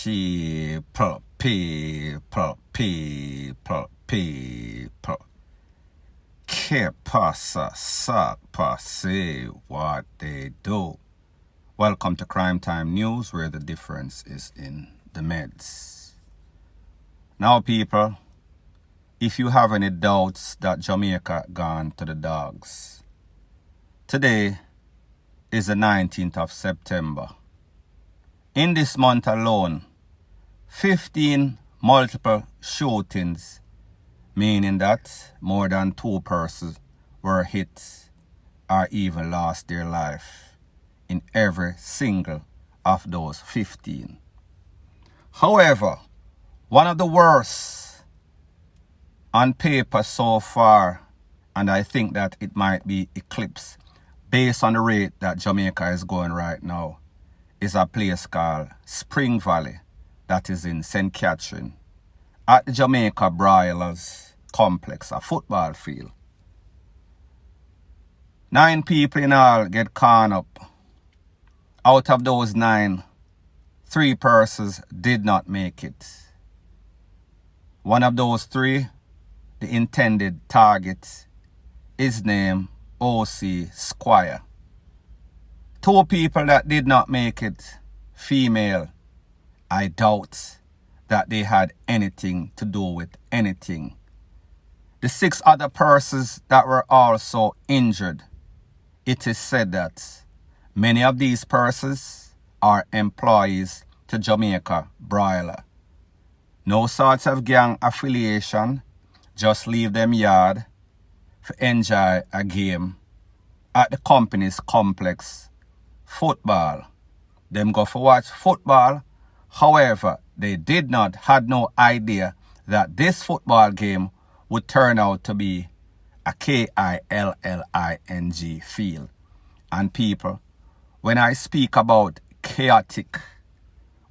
People. Que pasa, sapa, say what they do. Welcome to Crime Time News, where the difference is in the meds. Now, people, if you have any doubts that Jamaica gone to the dogs, today is the 19th of September. In this month alone, 15 multiple shootings, meaning that more than 2 persons were hit or even lost their life in every single of those 15. However, one of the worst on paper so far, and I think that it might be eclipsed based on the rate that Jamaica is going right now, is a place called Spring Valley that is in St. Catherine at the Jamaica Broilers complex, a football field. 9 people in all get caught up. Out of those 9, 3 persons did not make it. One of those 3, the intended target, is named O.C. Squire. 2 people that did not make it, female, I doubt that they had anything to do with anything. The 6 other persons that were also injured, it is said that many of these persons are employees to Jamaica Broiler. No sorts of gang affiliation, just leave them yard to enjoy a game at the company's complex. Football. Them go for watch football. However, they had no idea that this football game would turn out to be a KILLING field. And people, when I speak about chaotic,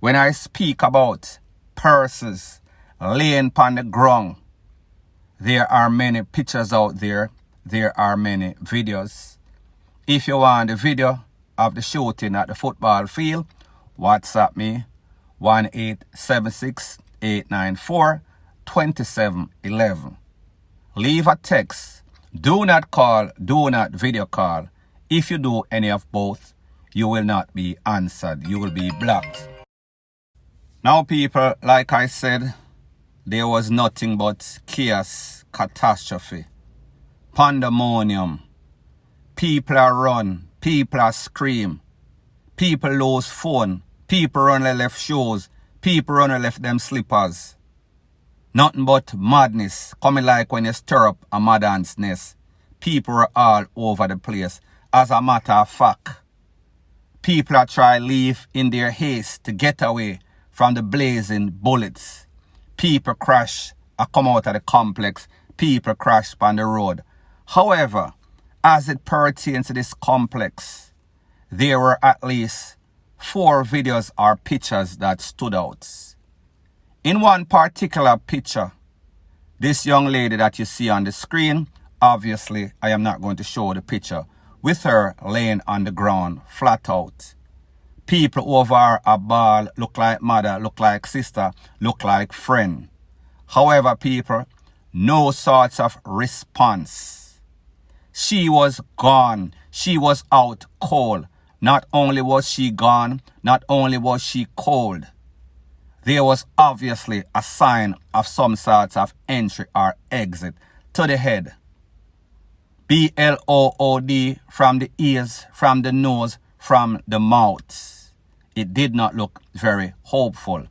when I speak about persons laying on the ground, there are many pictures out there. There are many videos. If you want the video of the shooting at the football field, WhatsApp me 1-876-894-2711. Leave a text. Do not call, do not video call. If you do any of both, you will not be answered. You will be blocked. Now, people, like I said, there was nothing but chaos, catastrophe, pandemonium. People are run. People are scream. People lose phone. People run and left shoes. People run and left them slippers. Nothing but madness. Coming like when you stir up a mad ant's nest. People are all over the place. As a matter of fact, people are trying to leave in their haste to get away from the blazing bullets. People crash or come out of the complex. People crash on the road. However, as it pertains to this complex, there were at least 4 videos or pictures that stood out. In one particular picture, this young lady that you see on the screen, obviously I am not going to show the picture, with her laying on the ground flat out. People over a ball look like mother, look like sister, look like friend. However, people, no sorts of response. She was gone. She was out cold. Not only was she gone, not only was she cold, there was obviously a sign of some sorts of entry or exit to the head. BLOOD from the ears, from the nose, from the mouth. It did not look very hopeful.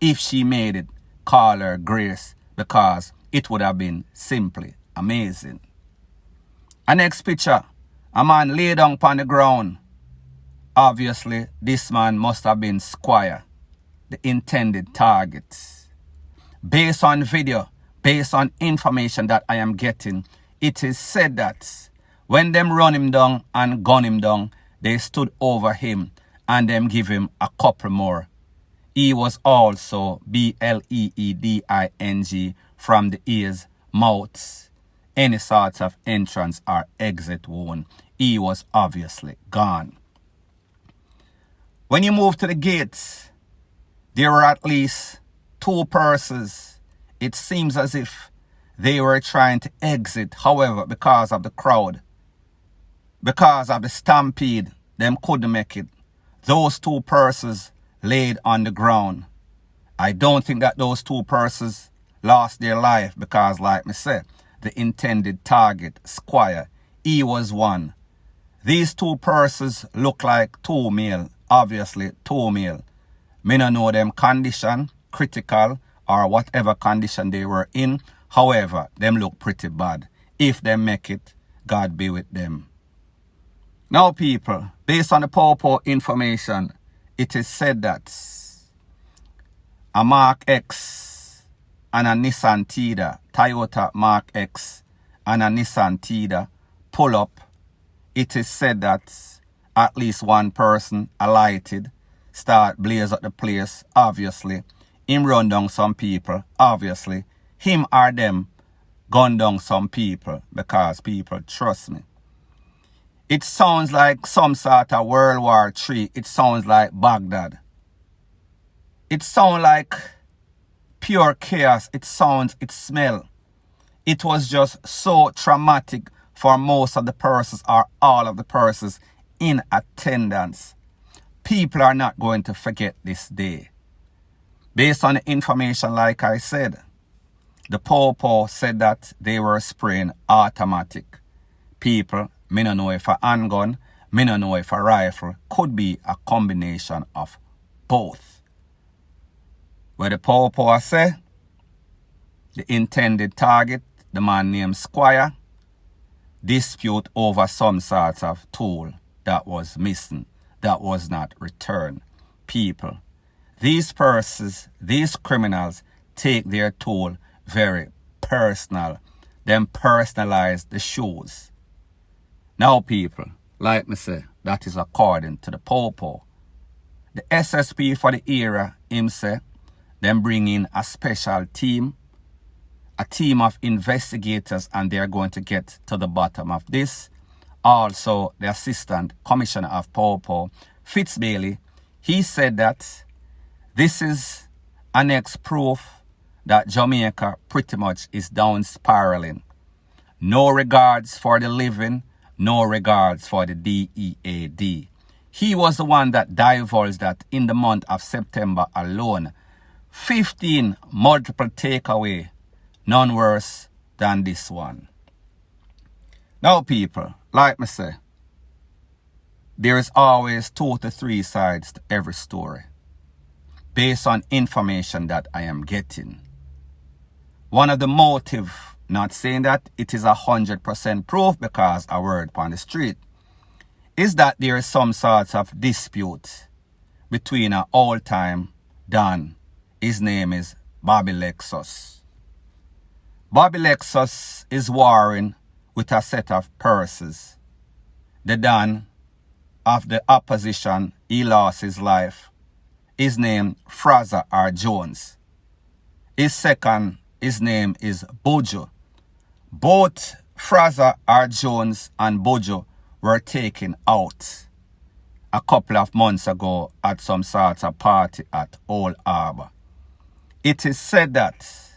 If she made it, call her Grace, because it would have been simply amazing. A next picture, a man lay down upon the ground. Obviously, this man must have been Squire, the intended target. Based on video, based on information that I am getting, it is said that when them run him down and gun him down, they stood over him and them give him a couple more. He was also BLEEDING from the ears, mouth, any sorts of entrance or exit wound. He was obviously gone. When you move to the gates, There were at least 2 persons. It seems as if they were trying to exit. However, because of the crowd, because of the stampede, them couldn't make it. Those 2 persons laid on the ground. I don't think that those 2 persons lost their life because, like me say, the intended target, Squire, he was one. These 2 persons look like 2 male, obviously 2 male. Me no know them condition, critical, or whatever condition they were in. However, them look pretty bad. If they make it, God be with them. Now, people, based on the POPO information, it is said that a Mark X and a Nissan Tida, Toyota Mark X and a Nissan Tida pull up. It is said that at least 1 person alighted, start blaze up the place, obviously. Him run down some people, obviously. Him or them gun down some people because people trust me. It sounds like some sort of World War III. It sounds like Baghdad. It sounds like pure chaos. It smell. It was just so traumatic for most of the persons or all of the persons in attendance. People are not going to forget this day. Based on the information, like I said, the POPO said that they were spraying automatic. People, me no know if a handgun, me no know if a rifle, could be a combination of both. Where the POPO say, the intended target, the man named Squire, dispute over some sort of tool that was missing, that was not returned. People, these persons, these criminals take their tool very personal. Them personalize the shoes. Now, people, like me say, that is according to the POPO. The SSP for the era, him say, them bring in a special team, a team of investigators, and they're going to get to the bottom of this. Also, the Assistant Commissioner of POPO, Fitz Bailey, he said that this is an next proof that Jamaica pretty much is down spiraling. No regards for the living, no regards for the DEAD. He was the one that divulged that in the month of September alone, 15 multiple takeaway, none worse than this one. Now, people, like me say, there is always 2 to 3 sides to every story, based on information that I am getting. One of the motive, not saying that it is 100% proof because I word on the street, is that there is some sort of dispute between an all-time Don. His name is Bobby Lexus. Bobby Lexus is warring with a set of persons. The Don of the opposition, he lost his life. His name Fraser R. Jones. His second, his name is Bojo. Both Fraser R. Jones and Bojo were taken out a couple of months ago at some sort of party at Old Harbour. It is said that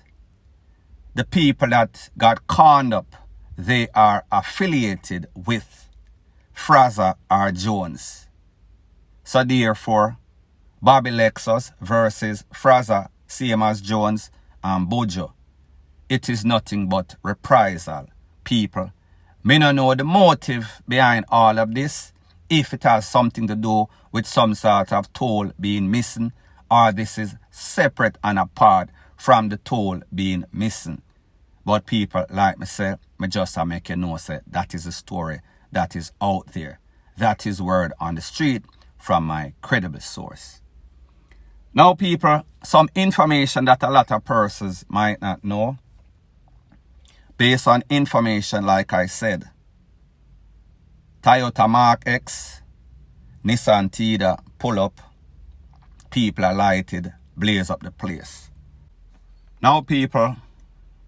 the people that got conned up, they are affiliated with Fraser R. Jones. So therefore, Bobby Lexus versus Fraser, same as Jones and Bojo, it is nothing but reprisal. People, me no know the motive behind all of this, if it has something to do with some sort of tool being missing, or this is separate and apart from the tool being missing. But people, like me say, me just make you know, say, that is a story that is out there. That is word on the street from my credible source. Now, people, some information that a lot of persons might not know. Based on information, like I said, Toyota Mark X, Nissan Tida pull up, people are lighted, blaze up the place. Now, people,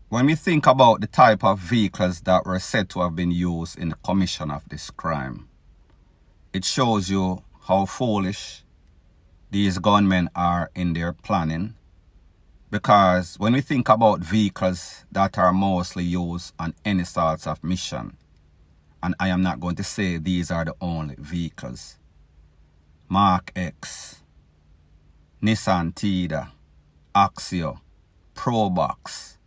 when we think about the type of vehicles that were said to have been used in the commission of this crime, it shows you how foolish these gunmen are in their planning. Because when we think about vehicles that are mostly used on any sorts of mission, and I am not going to say these are the only vehicles. Mark X, Nissan Tida, Axio, Probox.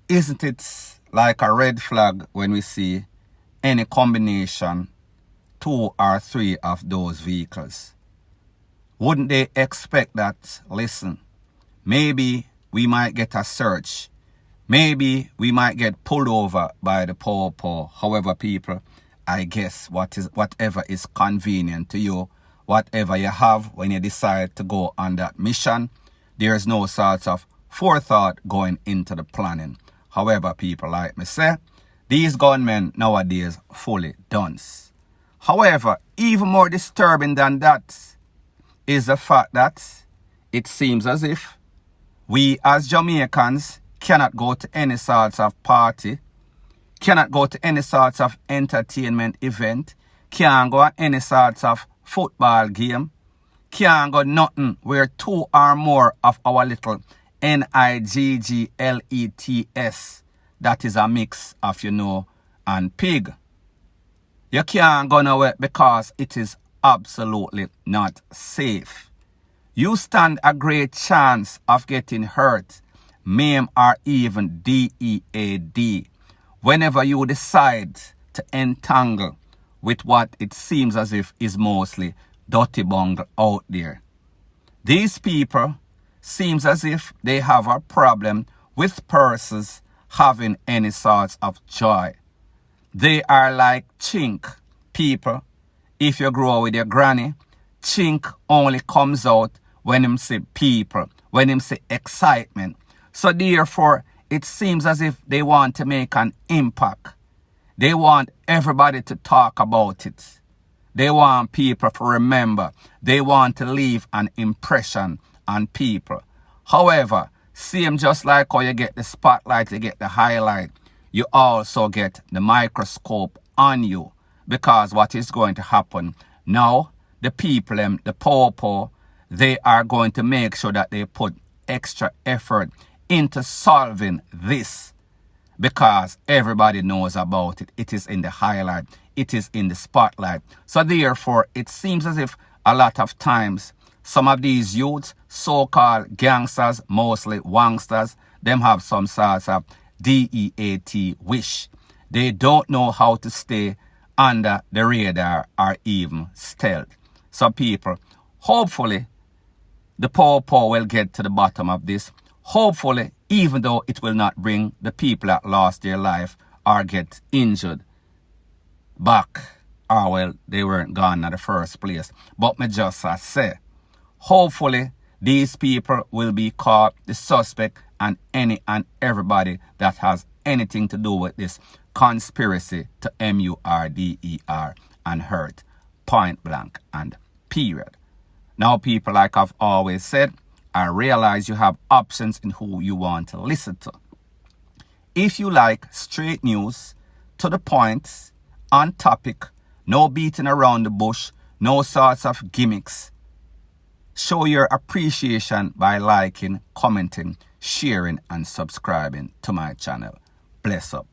Isn't it like a red flag when we see any combination 2 or 3 of those vehicles? Wouldn't they expect that, listen, maybe we might get a search. Maybe we might get pulled over by the poor. However, people, I guess whatever is convenient to you, whatever you have when you decide to go on that mission, there's no sort of forethought going into the planning. However, people, like me say, these gunmen nowadays fully dunce. However, even more disturbing than that is the fact that it seems as if we as Jamaicans cannot go to any sorts of party, cannot go to any sorts of entertainment event, can't go to any sorts of football game, can't go nothing where 2 or more of our little NIGGLETS, that is a mix of, and pig. You can't go nowhere because it is absolutely not safe. You stand a great chance of getting hurt, maim, or even DEAD whenever you decide to entangle with what it seems as if is mostly dirty bungle out there. These people seems as if they have a problem with persons having any sorts of joy. They are like chink. People, if you grow with your granny, chink only comes out when him say people, when him say excitement. So therefore, it seems as if they want to make an impact. They want everybody to talk about it. They want people to remember. They want to leave an impression on people. However, same just like how you get the spotlight, you get the highlight, you also get the microscope on you. Because what is going to happen now, the people, the poor, they are going to make sure that they put extra effort into solving this. Because everybody knows about it. It is in the highlight. It is in the spotlight. So therefore, it seems as if a lot of times, some of these youths, so-called gangsters, mostly wangsters, them have some sorts of DEAT wish. They don't know how to stay under the radar or even stealth. So people, hopefully, the poor will get to the bottom of this. Hopefully, even though it will not bring the people that lost their life or get injured back, or well, they weren't gone in the first place. But me just say, hopefully, these people will be caught, the suspect, and any and everybody that has anything to do with this conspiracy to MURDER and hurt, point blank and period. Now, people, like I've always said, I realize you have options in who you want to listen to. If you like straight news, to the point, on topic, no beating around the bush, no sorts of gimmicks, show your appreciation by liking, commenting, sharing, and subscribing to my channel. Bless up.